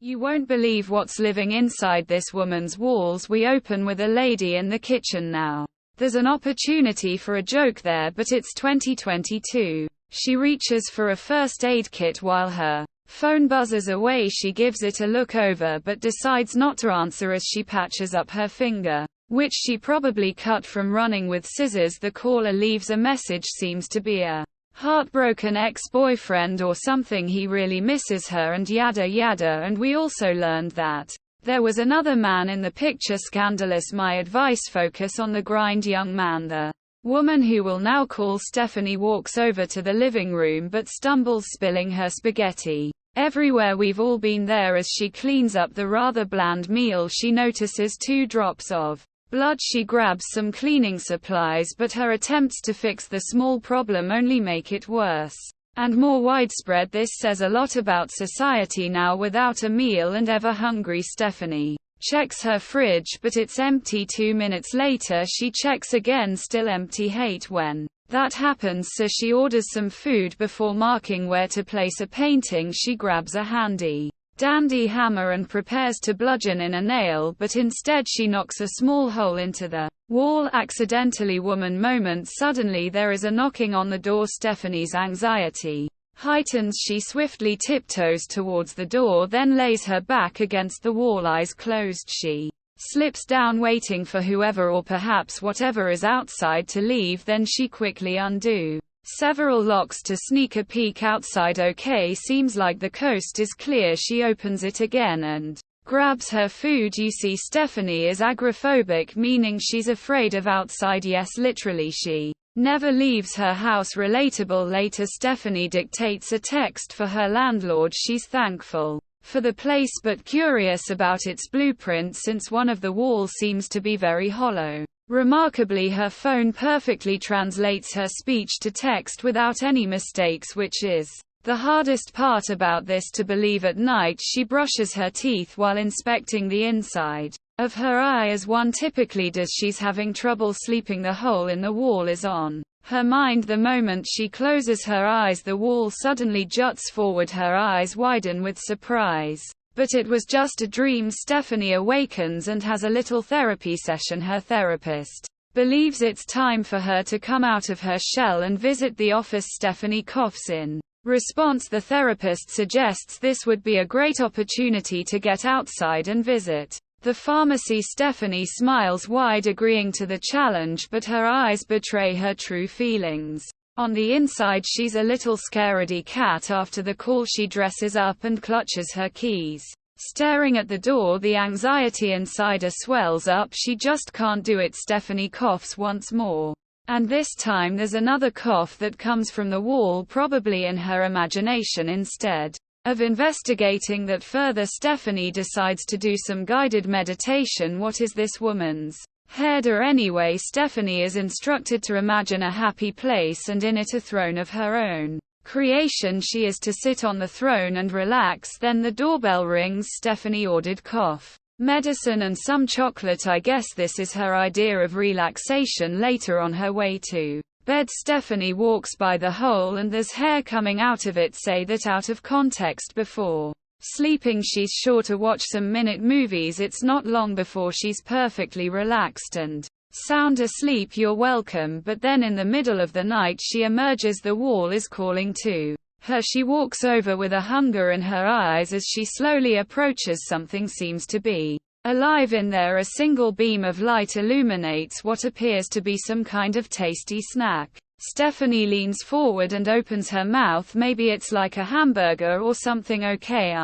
You won't believe what's living inside this woman's walls. We open with a lady in the kitchen now. There's an opportunity for a joke there, but it's 2022. She reaches for a first aid kit while her phone buzzes away. She gives it a look over but decides not to answer as she patches up her finger, which she probably cut from running with scissors. The caller leaves a message, seems to be a heartbroken ex-boyfriend or something. He really misses her and yada yada. And we also learned that there was another man in the picture. Scandalous. My advice: focus on the grind, young man. The woman, who will now call Stephanie, walks over to the living room but stumbles, spilling her spaghetti everywhere. We've all been there. As she cleans up the rather bland meal, she notices 2 drops of blood. She grabs some cleaning supplies, but her attempts to fix the small problem only make it worse and more widespread. This says a lot about society now. Without a meal and ever hungry, Stephanie checks her fridge, but it's empty. 2 minutes later she checks again, still empty. Hate when that happens, so she orders some food. Before marking where to place a painting, she grabs a handy dandy hammer and prepares to bludgeon in a nail, but instead she knocks a small hole into the wall accidentally. Woman moment. Suddenly there is a knocking on the door. Stephanie's anxiety heightens. She swiftly tiptoes towards the door, then lays her back against the wall, eyes closed. She slips down, waiting for whoever or perhaps whatever is outside to leave. Then she quickly undo several locks to sneak a peek outside. Okay, seems like the coast is clear. She opens it again and grabs her food. You see, Stephanie is agoraphobic, meaning she's afraid of outside. Yes, literally, she never leaves her house. Relatable. Later, Stephanie dictates a text for her landlord. She's thankful for the place but curious about its blueprint, since one of the walls seems to be very hollow. Remarkably, her phone perfectly translates her speech to text without any mistakes, which is the hardest part about this to believe. At night, she brushes her teeth while inspecting the inside of her eye, as one typically does. She's having trouble sleeping. The hole in the wall is on her mind. The moment she closes her eyes, the wall suddenly juts forward. Her eyes widen with surprise. But it was just a dream. Stephanie awakens and has a little therapy session. Her therapist believes it's time for her to come out of her shell and visit the office. Stephanie coughs in response. The therapist suggests this would be a great opportunity to get outside and visit the pharmacy. Stephanie smiles wide, agreeing to the challenge, but her eyes betray her true feelings. On the inside, she's a little scaredy cat. After the call, she dresses up and clutches her keys. Staring at the door, the anxiety inside her swells up. She just can't do it. Stephanie coughs once more. And this time there's another cough that comes from the wall, probably in her imagination. Instead of investigating that further, Stephanie decides to do some guided meditation. What is this woman's header anyway? Stephanie is instructed to imagine a happy place and in it a throne of her own creation. She is to sit on the throne and relax. Then the doorbell rings. Stephanie ordered cough medicine and some chocolate. I guess this is her idea of relaxation. Later, on her way to bed, Stephanie walks by the hole and there's hair coming out of it. Say that out of context. Before sleeping, she's sure to watch some minute movies. It's not long before she's perfectly relaxed and sound asleep. You're welcome. But then in the middle of the night she emerges. The wall is calling to her. She walks over with a hunger in her eyes. As she slowly approaches, something seems to be alive in there. A single beam of light illuminates what appears to be some kind of tasty snack. Stephanie leans forward and opens her mouth. Maybe it's like a hamburger or something. Okay,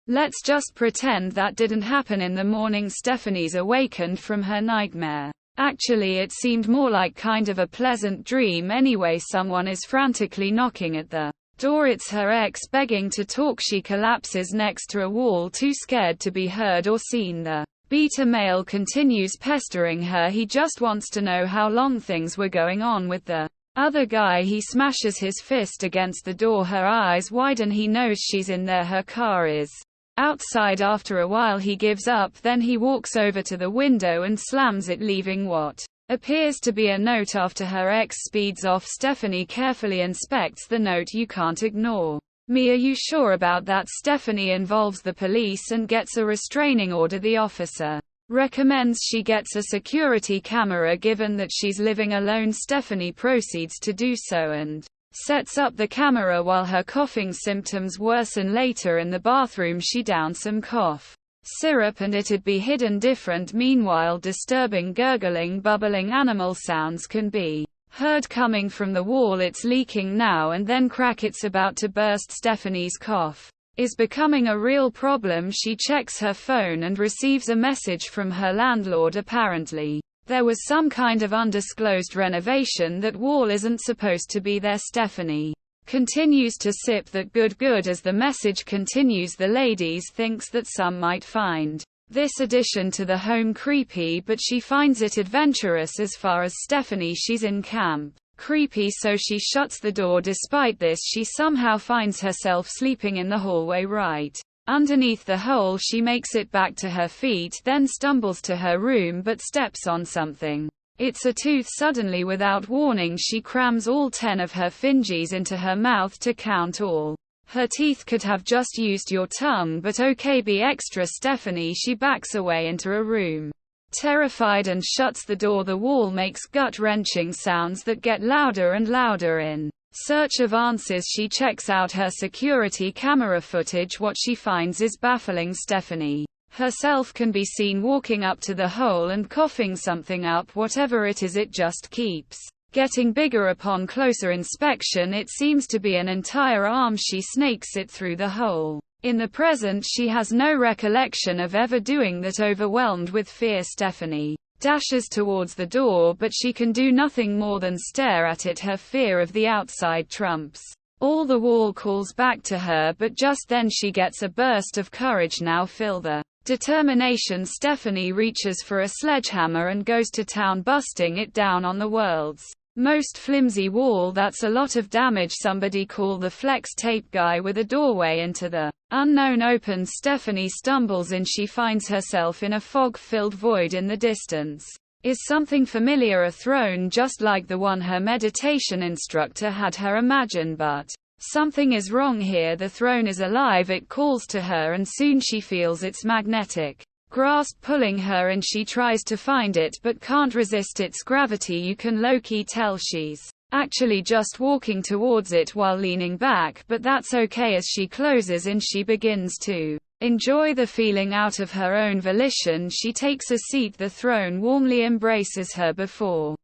let's just pretend that didn't happen in the morning. Stephanie's awakened from her nightmare. Actually, it seemed more like kind of a pleasant dream. Anyway, someone is frantically knocking at the door. It's her ex, begging to talk. She collapses next to a wall, too scared to be heard or seen. The beta male continues pestering her. He just wants to know how long things were going on with the other guy. He smashes his fist against the door. Her eyes widen. He knows she's in there. Her car is outside. After a while he gives up. Then he walks over to the window and slams it, leaving what appears to be a note after her. Ex speeds off. Stephanie carefully inspects the note. You can't ignore "Me, are you sure about that?" Stephanie involves the police and gets a restraining order. The officer recommends she gets a security camera. Given that she's living alone, Stephanie proceeds to do so and sets up the camera while her coughing symptoms worsen. Later in the bathroom, she downs some cough syrup and it'd be hidden different. Meanwhile, disturbing gurgling, bubbling animal sounds can be heard coming from the wall. It's leaking now and then. Crack, it's about to burst. Stephanie's cough is becoming a real problem. She checks her phone and receives a message from her landlord. Apparently, there was some kind of undisclosed renovation. That wall isn't supposed to be there. Stephanie continues to sip that good. As the message continues, the ladies thinks that some might find this addition to the home creepy, but she finds it adventurous. As far as Stephanie, she's in camp creepy, so she shuts the door. Despite this, she somehow finds herself sleeping in the hallway right underneath the hole. She makes it back to her feet, then stumbles to her room but steps on something. It's a tooth. Suddenly, without warning, she crams all 10 of her fingies into her mouth to count all her teeth. Could have just used your tongue, but okay, be extra, Stephanie. She backs away into a room, terrified, and shuts the door. The wall makes gut-wrenching sounds that get louder and louder. In search of answers, she checks out her security camera footage. What she finds is baffling. Stephanie herself can be seen walking up to the hole and coughing something up. Whatever it is, it just keeps getting bigger. Upon closer inspection, it seems to be an entire arm. She snakes it through the hole. In the present, she has no recollection of ever doing that. Overwhelmed with fear, Stephanie dashes towards the door, but she can do nothing more than stare at it. Her fear of the outside trumps all. The wall calls back to her, but just then she gets a burst of courage. Now feel the determination. Stephanie reaches for a sledgehammer and goes to town, busting it down on the world's most flimsy wall. That's a lot of damage. Somebody call the flex tape guy. With a doorway into the unknown open, Stephanie stumbles in. She finds herself in a fog-filled void. In the distance is something familiar, a throne just like the one her meditation instructor had her imagine, but something is wrong here. The throne is alive. It calls to her, and soon she feels its magnetic grasp pulling her, and she tries to find it but can't resist its gravity. You can low-key tell she's actually just walking towards it while leaning back, but that's okay. As she closes in, she begins to enjoy the feeling out of her own volition. She takes a seat. The throne warmly embraces her before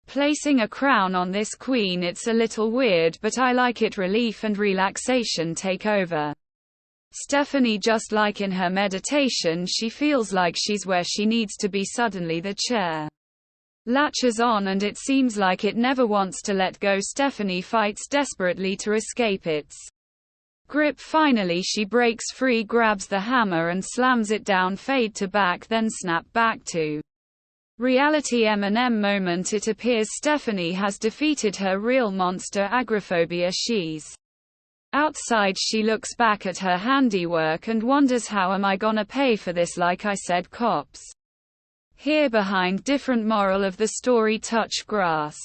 placing a crown on this queen. It's a little weird, but I like it. Relief and relaxation take over Stephanie. Just like in her meditation, she feels like she's where she needs to be. Suddenly the chair latches on and it seems like it never wants to let go. Stephanie fights desperately to escape its grip. Finally she breaks free, grabs the hammer and slams it down. Fade to back, then snap back to reality. Eminem moment. It appears Stephanie has defeated her real monster, agoraphobia. She's outside. She looks back at her handiwork and wonders, how am I gonna pay for this? Like I said, cops here behind. Different moral of the story: touch grass.